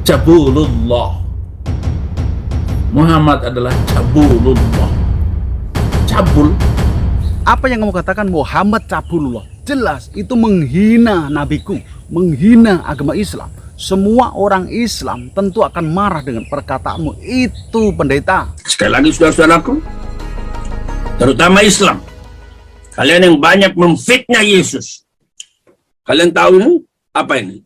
Cabulullah. Muhammad adalah cabulullah. Cabul. Apa yang kamu katakan Muhammad cabulullah? Jelas itu menghina nabiku, menghina agama Islam. Semua orang Islam tentu akan marah dengan perkataanmu itu, pendeta. Sekali lagi saudara-saudaraku, terutama Islam, kalian yang banyak memfitnah Yesus. Kalian tahu ini? Apa ini?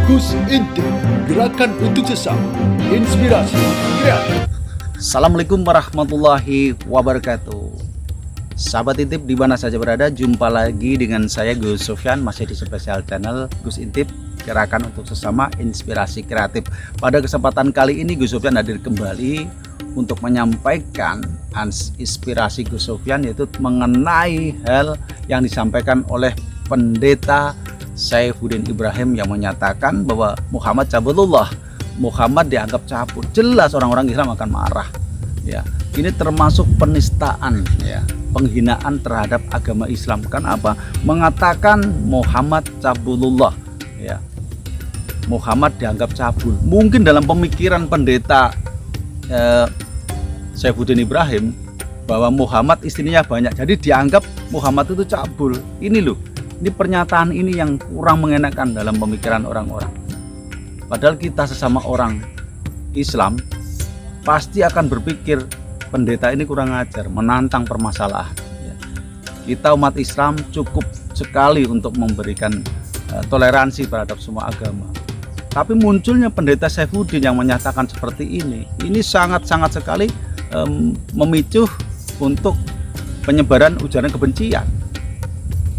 Gus Intip, gerakan untuk sesama, inspirasi kreatif. Assalamualaikum warahmatullahi wabarakatuh. Sahabat Intip di mana saja berada, jumpa lagi dengan saya Gus Sofyan, masih di spesial channel Gus Intip, gerakan untuk sesama, inspirasi kreatif. Pada kesempatan kali ini Gus Sofyan hadir kembali untuk menyampaikan inspirasi Gus Sofyan, yaitu mengenai hal yang disampaikan oleh pendeta Saifuddin Ibrahim yang menyatakan bahwa Muhammad cabulullah, Muhammad dianggap cabul. Jelas orang-orang Islam akan marah. Ya, ini termasuk penistaan, ya, penghinaan terhadap agama Islam. Kenapa? Mengatakan Muhammad cabulullah, ya, Muhammad dianggap cabul. Mungkin dalam pemikiran pendeta Saifuddin Ibrahim bahwa Muhammad istrinya banyak, jadi dianggap Muhammad itu cabul. Ini loh, ini pernyataan ini yang kurang mengenakan dalam pemikiran orang-orang. Padahal kita sesama orang Islam pasti akan berpikir pendeta ini kurang ajar, menantang permasalahan. Kita umat Islam cukup sekali untuk memberikan toleransi terhadap semua agama. Tapi munculnya pendeta Saifuddin yang menyatakan seperti ini sangat-sangat sekali memicu untuk penyebaran ujaran kebencian.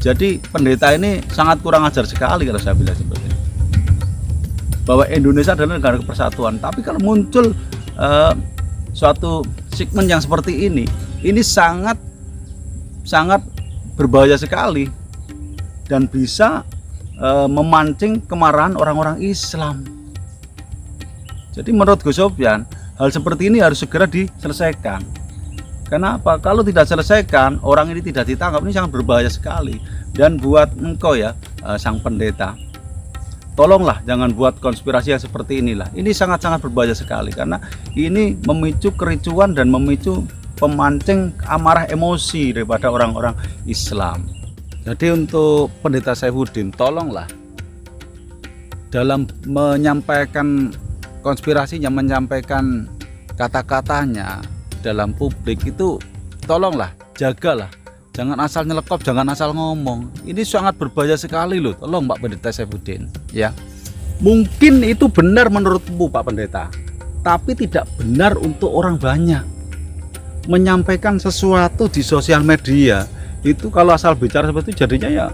Jadi pendeta ini sangat kurang ajar sekali kalau saya bilang seperti ini. Bahwa Indonesia adalah negara persatuan, tapi kalau muncul suatu segmen yang seperti ini sangat berbahaya sekali dan bisa memancing kemarahan orang-orang Islam. Jadi menurut Gus Sofyan, hal seperti ini harus segera diselesaikan. Kenapa? Kalau tidak selesaikan, orang ini tidak ditangkap, ini sangat berbahaya sekali. Dan buat engkau ya, sang pendeta, tolonglah jangan buat konspirasi yang seperti inilah. Ini sangat-sangat berbahaya sekali karena ini memicu kericuan dan memicu pemancing amarah emosi daripada orang-orang Islam. Jadi untuk pendeta Saifuddin, tolonglah dalam menyampaikan konspirasinya, menyampaikan kata-katanya dalam publik itu, tolonglah jagalah, jangan asal nyelekop, jangan asal ngomong. Ini sangat berbahaya sekali loh. Tolong Pak Pendeta Saifuddin, ya. Mungkin itu benar menurutmu Pak Pendeta, tapi tidak benar untuk orang banyak. Menyampaikan sesuatu di sosial media itu kalau asal bicara seperti itu jadinya ya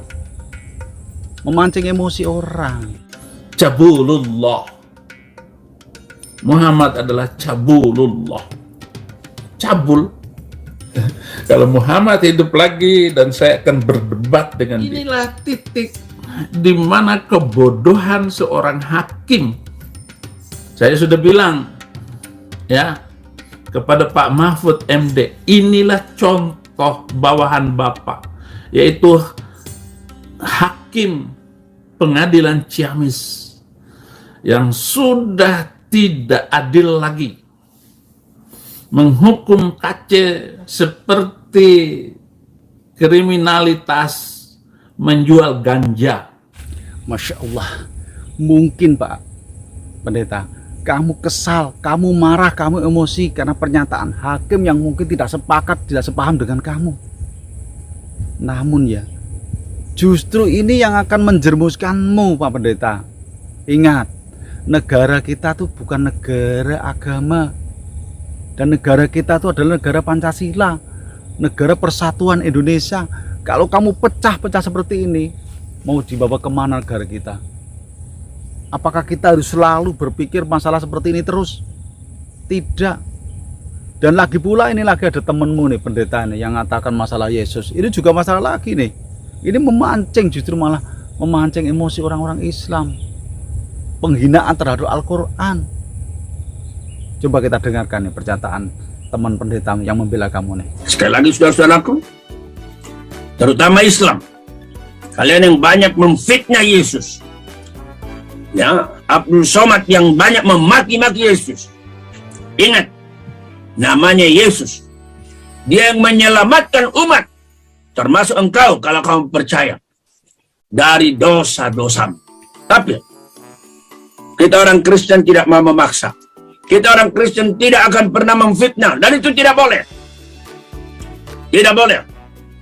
memancing emosi orang. Cabulullah. Muhammad adalah cabulullah. Cabul. Kalau Muhammad hidup lagi dan saya akan berdebat dengan dia. Inilah titik di mana kebodohan seorang hakim. Saya sudah bilang ya kepada Pak Mahfud MD, inilah contoh bawahan Bapak, yaitu hakim pengadilan Ciamis yang sudah tidak adil lagi, menghukum Aceh seperti kriminalitas menjual ganja. Masya Allah, mungkin Pak Pendeta, kamu kesal, kamu marah, kamu emosi karena pernyataan hakim yang mungkin tidak sepakat, tidak sepaham dengan kamu. Namun ya, justru ini yang akan menjermuskanmu Pak Pendeta. Ingat, negara kita tuh bukan negara agama. Dan negara kita itu adalah negara Pancasila, negara persatuan Indonesia. Kalau kamu pecah-pecah seperti ini, mau dibawa kemana negara kita? Apakah kita harus selalu berpikir masalah seperti ini terus? Tidak. Dan lagi pula ini lagi ada temenmu nih pendeta nih yang mengatakan masalah Yesus. Ini juga masalah lagi nih. Ini memancing, justru malah memancing emosi orang-orang Islam. Penghinaan terhadap Al-Quran. Coba kita dengarkan nih pernyataan teman pendeta yang membela kamu nih. Sekali lagi saudara-saudaraku, terutama Islam, kalian yang banyak memfitnah Yesus. Ya, Abdul Somad yang banyak memaki-maki Yesus. Ingat, namanya Yesus. Dia yang menyelamatkan umat, termasuk engkau kalau kamu percaya, dari dosa-dosamu. Tapi kita orang Kristen tidak mau memaksa. Kita orang Kristen tidak akan pernah memfitnah, dan itu tidak boleh. Tidak boleh.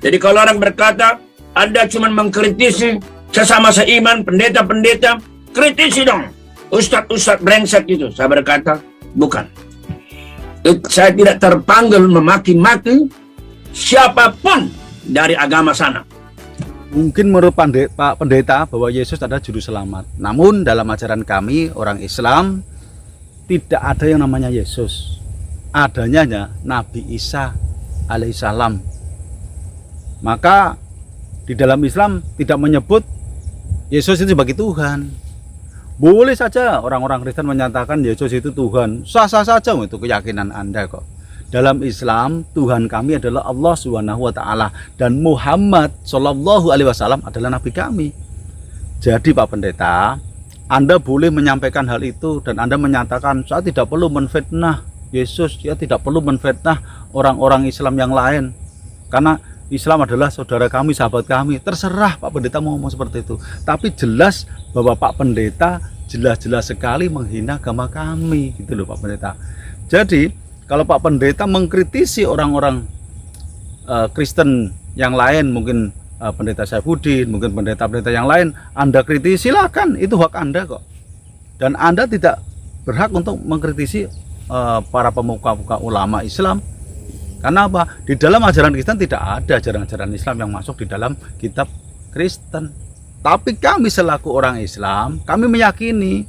Jadi kalau orang berkata, Anda cuma mengkritisi sesama seiman, pendeta-pendeta, kritisi dong ustadz-ustadz brengsek itu. Saya berkata, bukan. Saya tidak terpanggil memaki-maki siapapun dari agama sana. Mungkin menurut Pak Pendeta bahwa Yesus adalah juru selamat. Namun dalam ajaran kami orang Islam tidak ada yang namanya Yesus. Adanya Nabi Isa alaihissalam. Maka di dalam Islam tidak menyebut Yesus itu sebagai Tuhan. Boleh saja orang-orang Kristen menyatakan Yesus itu Tuhan. Sah-sah saja itu keyakinan Anda kok. Dalam Islam Tuhan kami adalah Allah Subhanahu wa taala dan Muhammad Shallallahu alaihi wasallam adalah nabi kami. Jadi Pak Pendeta, Anda boleh menyampaikan hal itu dan Anda menyatakan saya tidak perlu menfitnah Yesus, ya tidak perlu menfitnah orang-orang Islam yang lain. Karena Islam adalah saudara kami, sahabat kami. Terserah Pak Pendeta mau ngomong seperti itu. Tapi jelas bahwa Pak Pendeta jelas-jelas sekali menghina agama kami, gitu loh Pak Pendeta. Jadi kalau Pak Pendeta mengkritisi orang-orang Kristen yang lain, mungkin Pendeta Saifuddin, mungkin pendeta-pendeta yang lain, Anda kritisi, silakan, itu hak Anda kok. Dan Anda tidak berhak untuk mengkritisi para pemuka-pemuka ulama Islam. Karena apa? Di dalam ajaran Kristen tidak ada ajaran-ajaran Islam yang masuk di dalam kitab Kristen. Tapi kami selaku orang Islam, kami meyakini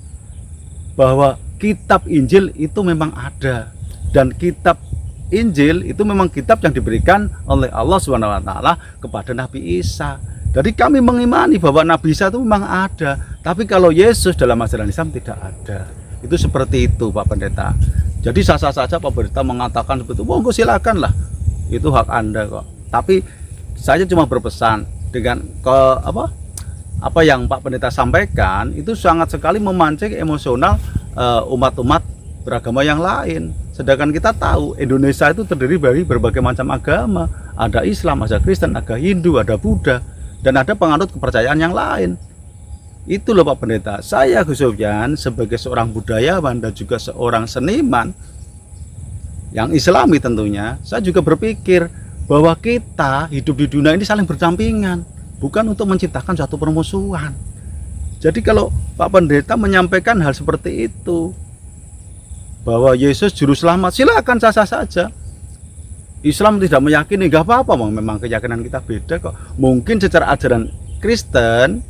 bahwa kitab Injil itu memang ada. Dan kitab Injil itu memang kitab yang diberikan oleh Allah Subhanahu wa taala kepada Nabi Isa. Jadi kami mengimani bahwa Nabi Isa itu memang ada. Tapi kalau Yesus dalam ajaran Islam tidak ada. Itu seperti itu Pak Pendeta. Jadi sah-sah saja Pak Pendeta mengatakan seperti itu. Monggo silakan lah. Itu hak Anda kok. Tapi saya cuma berpesan dengan apa yang Pak Pendeta sampaikan itu sangat sekali memancing emosional umat-umat beragama yang lain. Sedangkan kita tahu Indonesia itu terdiri dari berbagai macam agama. Ada Islam, ada Kristen, ada Hindu, ada Buddha, dan ada penganut kepercayaan yang lain. Itu loh Pak Pendeta. Saya Gus Sofyan sebagai seorang budayawan dan juga seorang seniman yang Islami tentunya, saya juga berpikir bahwa kita hidup di dunia ini saling berdampingan, bukan untuk menciptakan suatu permusuhan. Jadi kalau Pak Pendeta menyampaikan hal seperti itu, bahwa Yesus juru selamat, silakan sah-sah saja. Islam tidak meyakini, nggak apa-apa, memang keyakinan kita beda kok. Mungkin secara ajaran Kristen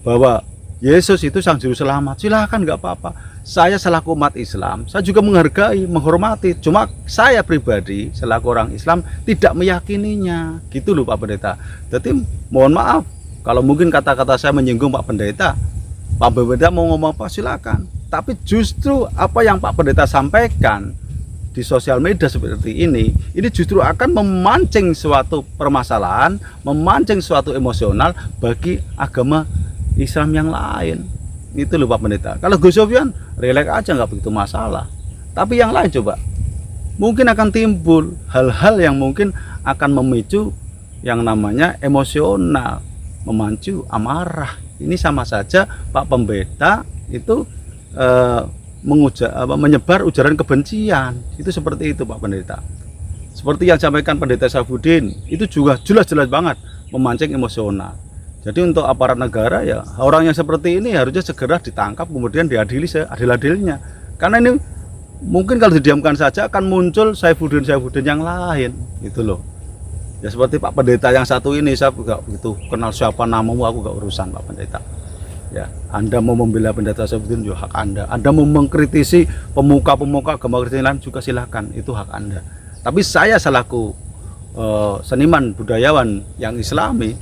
bahwa Yesus itu sang juru selamat, silakan, nggak apa-apa. Saya selaku umat Islam, saya juga menghargai, menghormati. Cuma saya pribadi selaku orang Islam tidak meyakininya, gitu loh Pak Pendeta. Jadi mohon maaf kalau mungkin kata-kata saya menyinggung Pak Pendeta. Pak Pendeta mau ngomong apa silakan. Tapi justru apa yang Pak Pendeta sampaikan di sosial media seperti ini justru akan memancing suatu permasalahan, memancing suatu emosional bagi agama Islam yang lain. Itu loh Pak Pendeta. Kalau Gus Sofyan relax aja, nggak begitu masalah. Tapi yang lain coba, mungkin akan timbul hal-hal yang mungkin akan memicu yang namanya emosional, memacu amarah. Ini sama saja Pak Pendeta itu menyebar ujaran kebencian. Itu seperti itu Pak Pendeta. Seperti yang disampaikan Pendeta Saifuddin, itu juga jelas-jelas banget memancing emosional. Jadi untuk aparat negara ya orang yang seperti ini harusnya segera ditangkap kemudian diadili seadil-adilnya. Karena ini mungkin kalau didiamkan saja akan muncul Saifuddin yang lain, gitu loh. Ya seperti Pak Pendeta yang satu ini, saya nggak begitu kenal siapa namamu, aku nggak urusan Pak Pendeta. Ya, Anda mau membela Pendeta Saifuddin juga hak Anda. Anda mau mengkritisi pemuka-pemuka agama Kristen lain juga silahkan, itu hak Anda. Tapi saya selaku seniman budayawan yang Islami,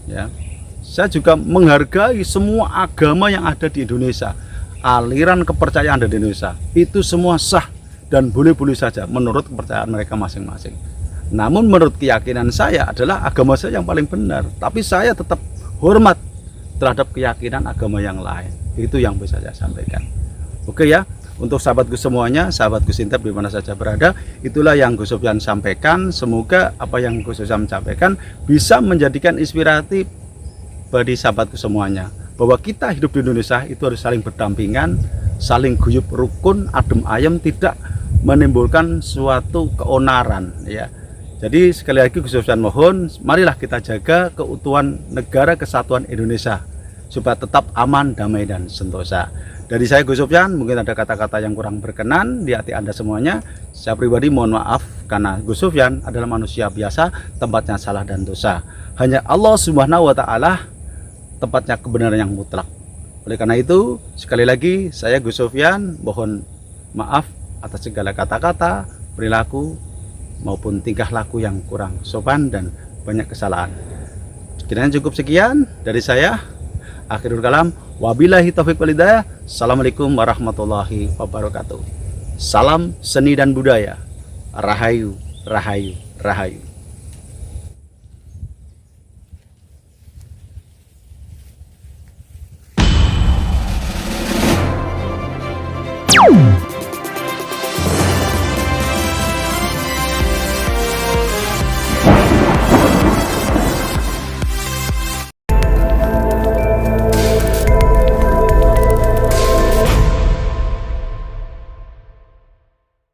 ya, saya juga menghargai semua agama yang ada di Indonesia. Aliran kepercayaan di Indonesia itu semua sah dan boleh-boleh saja menurut kepercayaan mereka masing-masing. Namun menurut keyakinan saya adalah agama saya yang paling benar. Tapi saya tetap hormat terhadap keyakinan agama yang lain. Itu yang bisa saya sampaikan. Oke ya, untuk sahabatku semuanya, sahabat Gus Intep di mana saja berada, itulah yang Gus Sofyan sampaikan. Semoga apa yang Gus Sofyan sampaikan bisa menjadikan inspiratif bagi sahabatku semuanya, bahwa kita hidup di Indonesia itu harus saling berdampingan, saling guyup rukun, adem ayem, tidak menimbulkan suatu keonaran ya. Jadi sekali lagi Gus Sofyan mohon, marilah kita jaga keutuhan negara kesatuan Indonesia supaya tetap aman, damai, dan sentosa. Dari saya Gus Sofyan, mungkin ada kata-kata yang kurang berkenan di hati Anda semuanya. Saya pribadi mohon maaf karena Gus Sofyan adalah manusia biasa, tempatnya salah dan dosa. Hanya Allah Subhanahu wa taala tempatnya kebenaran yang mutlak. Oleh karena itu, sekali lagi saya Gus Sofyan mohon maaf atas segala kata-kata, perilaku maupun tingkah laku yang kurang sopan dan banyak kesalahan. Kiranya cukup sekian dari saya. Akhirul kalam, wabillahi taufiq wal hidayah. Assalamualaikum warahmatullahi wabarakatuh. Salam seni dan budaya. Rahayu, rahayu, rahayu.